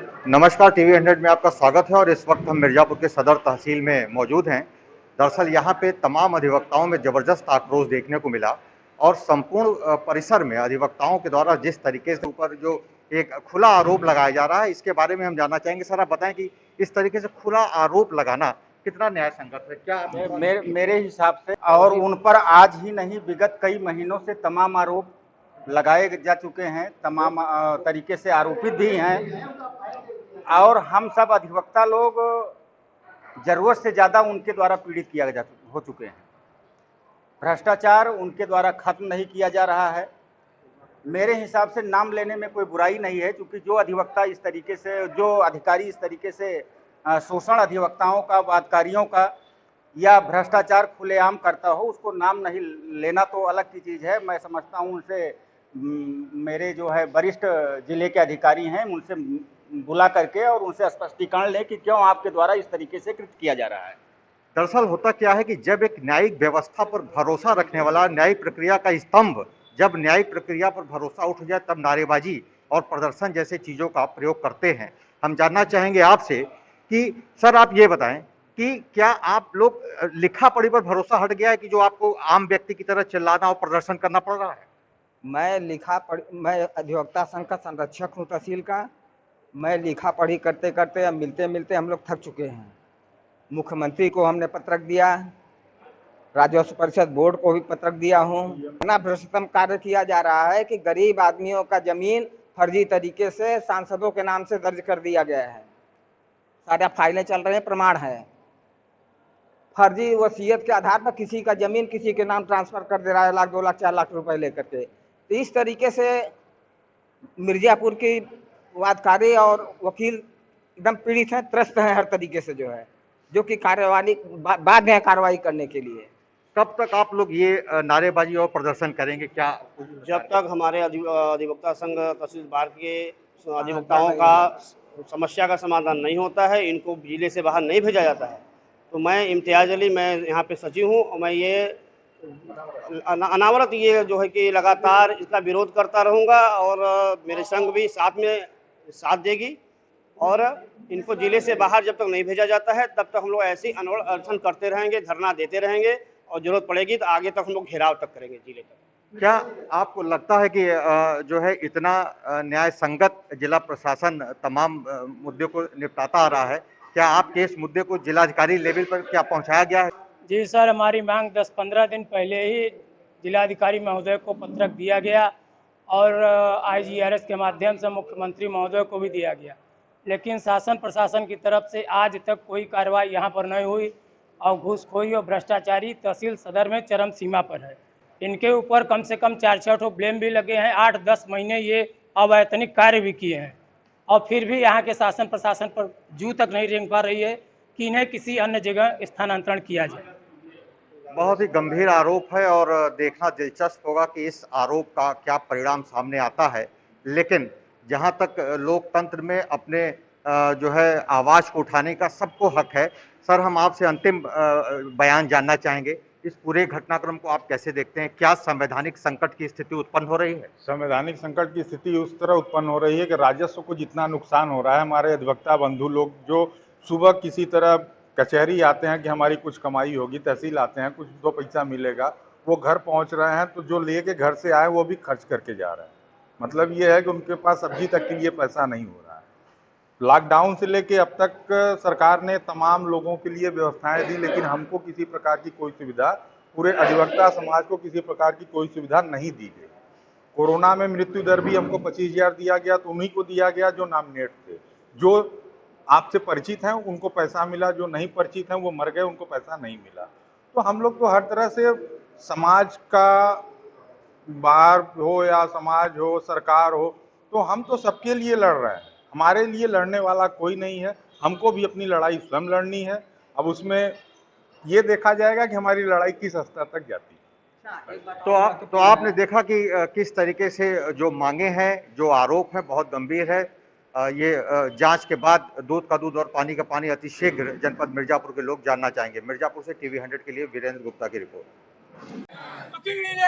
नमस्कार, टीवी 100 में आपका स्वागत है और इस वक्त हम मिर्जापुर के सदर तहसील में मौजूद हैं। दरअसल यहाँ पे तमाम अधिवक्ताओं में ज़बरदस्त आक्रोश देखने को मिला और संपूर्ण परिसर में अधिवक्ताओं के द्वारा जिस तरीके से ऊपर जो एक खुला आरोप लगाया जा रहा है, इसके बारे में हम जानना चाहेंगे। सर, आप बताएं कि इस तरीके से खुला आरोप लगाना कितना न्याय संगत है? क्या मेरे हिसाब से, और उन पर आज ही नहीं विगत कई महीनों से तमाम आरोप लगाए जा चुके हैं, तमाम तरीके से आरोपित भी हैं और हम सब अधिवक्ता लोग जरूरत से ज़्यादा उनके द्वारा पीड़ित हो चुके हैं। भ्रष्टाचार उनके द्वारा खत्म नहीं किया जा रहा है। मेरे हिसाब से नाम लेने में कोई बुराई नहीं है, क्योंकि जो अधिवक्ता इस तरीके से, जो अधिकारी इस तरीके से शोषण अधिवक्ताओं का, वादकारियों का या भ्रष्टाचार खुलेआम करता हो, उसको नाम नहीं लेना तो अलग की चीज़ है। मैं समझता हूँ उनसे मेरे जो है वरिष्ठ जिले के अधिकारी हैं, उनसे बुला करके और उनसे स्पष्टीकरण लें कि क्यों आपके द्वारा इस तरीके से कृत किया जा रहा है। दरअसल होता क्या है कि जब एक न्यायिक व्यवस्था पर भरोसा रखने वाला, न्यायिक प्रक्रिया का स्तंभ, जब न्यायिक प्रक्रिया पर भरोसा उठ जाए तब नारेबाजी और प्रदर्शन जैसे चीजों का प्रयोग करते हैं। हम जानना चाहेंगे आपसे कि सर, आप ये बताएं कि क्या आप लोग लिखा पढ़ी पर भरोसा हट गया है कि जो आपको आम व्यक्ति की तरह चिल्लाना और प्रदर्शन करना पड़ रहा है? मैं अधिवक्ता संघ का संरक्षक हूँ तहसील का। मैं लिखा पढ़ी करते करते अब मिलते मिलते हम लोग थक चुके हैं। मुख्यमंत्री को हमने पत्रक दिया, राजस्व परिषद बोर्ड को भी पत्रक दिया हूँ। इतना भ्रष्टतम कार्य किया जा रहा है कि गरीब आदमियों का जमीन फर्जी तरीके से सांसदों के नाम से दर्ज कर दिया गया है। सारा फाइलें चल रहे हैं, प्रमाण है। फर्जी वसीयत के आधार पर किसी का जमीन किसी के नाम ट्रांसफर कर दे रहा है, 1 लाख 2 लाख 4 लाख रुपए लेकर के। तो इस तरीके से मिर्जापुर की वादकारी और वकील एकदम पीड़ित हैं, त्रस्त हैं हर तरीके से, जो कि कार्यवाही बाध्य है कार्रवाई करने के लिए। कब तक आप लोग ये नारेबाजी और प्रदर्शन करेंगे? क्या जब तक हमारे अधिवक्ता संघ तहसील बार के अधिवक्ताओं का समस्या का समाधान नहीं होता है, इनको जिले से बाहर नहीं भेजा जाता है, तो मैं इम्तियाज अली, मैं यहाँ पे सचिव हूँ और मैं ये अनावरत ये जो है कि लगातार इसका विरोध करता रहूँगा और मेरे संघ भी साथ में साथ देगी। और इनको जिले से बाहर जब तक नहीं भेजा जाता है तब तक हम लोग ऐसे ही अनवरत अनशन करते रहेंगे, धरना देते रहेंगे और जरूरत पड़ेगी तो आगे तक हम लोग घेराव तक करेंगे जिले तक। क्या आपको लगता है कि जो है इतना न्याय संगत जिला प्रशासन तमाम मुद्दे को निपटाता आ रहा है, क्या आपके इस मुद्दे को जिलाधिकारी लेवल पर क्या पहुंचाया गया है? जी सर, हमारी मांग 10-15 दिन पहले ही जिलाधिकारी महोदय को पत्रक दिया गया और IGRS के माध्यम से मुख्यमंत्री महोदय को भी दिया गया, लेकिन शासन प्रशासन की तरफ से आज तक कोई कार्रवाई यहाँ पर नहीं हुई और घूसखोरी और भ्रष्टाचारी तहसील सदर में चरम सीमा पर है। इनके ऊपर कम से कम 4-6 ब्लेम भी लगे हैं। 8-10 महीने ये अवैतनिक कार्य भी किए हैं और फिर भी यहाँ के शासन प्रशासन पर जू तक नहीं रेंग पा रही है कि इन्हें किसी अन्य जगह स्थानांतरण किया जाए। बहुत ही गंभीर आरोप है और देखना दिलचस्प होगा कि इस आरोप का क्या परिणाम सामने आता है। लेकिन जहां तक लोकतंत्र में अपने जो है आवाज को उठाने का सबको हक है। सर, हम आपसे अंतिम बयान जानना चाहेंगे। इस पूरे घटनाक्रम को आप कैसे देखते हैं? क्या संवैधानिक संकट की स्थिति उत्पन्न हो रही है? संवैधानिक संकट की स्थिति उस तरह उत्पन्न हो रही है कि राजस्व को जितना नुकसान हो रहा है, हमारे अधिवक्ता बंधु लोग जो सुबह किसी तरह कचहरी आते हैं कि हमारी कुछ कमाई होगी, तहसील आते हैं कुछ 2 पैसा मिलेगा, वो घर पहुंच रहे हैं तो जो लेके घर से आए वो भी खर्च करके जा रहे हैं। मतलब ये है कि उनके पास सब्जी तक के लिए पैसा नहीं हो रहा है। लॉकडाउन से लेके अब तक सरकार ने तमाम लोगों के लिए व्यवस्थाएं दी, लेकिन हमको किसी प्रकार की कोई सुविधा, पूरे अधिवक्ता समाज को किसी प्रकार की कोई सुविधा नहीं दी गई। कोरोना में मृत्यु दर भी हमको 25,000 दिया गया, तो उन्हीं को दिया गया जो नॉमिनेट थे। जो आपसे परिचित हैं उनको पैसा मिला, जो नहीं परिचित हैं वो मर गए, उनको पैसा नहीं मिला। तो हम लोग तो हर तरह से समाज का, बाहर हो या समाज हो, सरकार हो, तो हम तो सबके लिए लड़ रहे हैं। हमारे लिए लड़ने वाला कोई नहीं है। हमको भी अपनी लड़ाई स्वयं लड़नी है। अब उसमें ये देखा जाएगा कि हमारी लड़ाई किस स्तर तक जाती है। तो आपने देखा कि किस तरीके से जो मांगे हैं, जो आरोप है, बहुत गंभीर है। ये जांच के बाद दूध का दूध और पानी का पानी अति शीघ्र जनपद मिर्जापुर के लोग जानना चाहेंगे। मिर्जापुर से टीवी 100 के लिए वीरेंद्र गुप्ता की रिपोर्ट।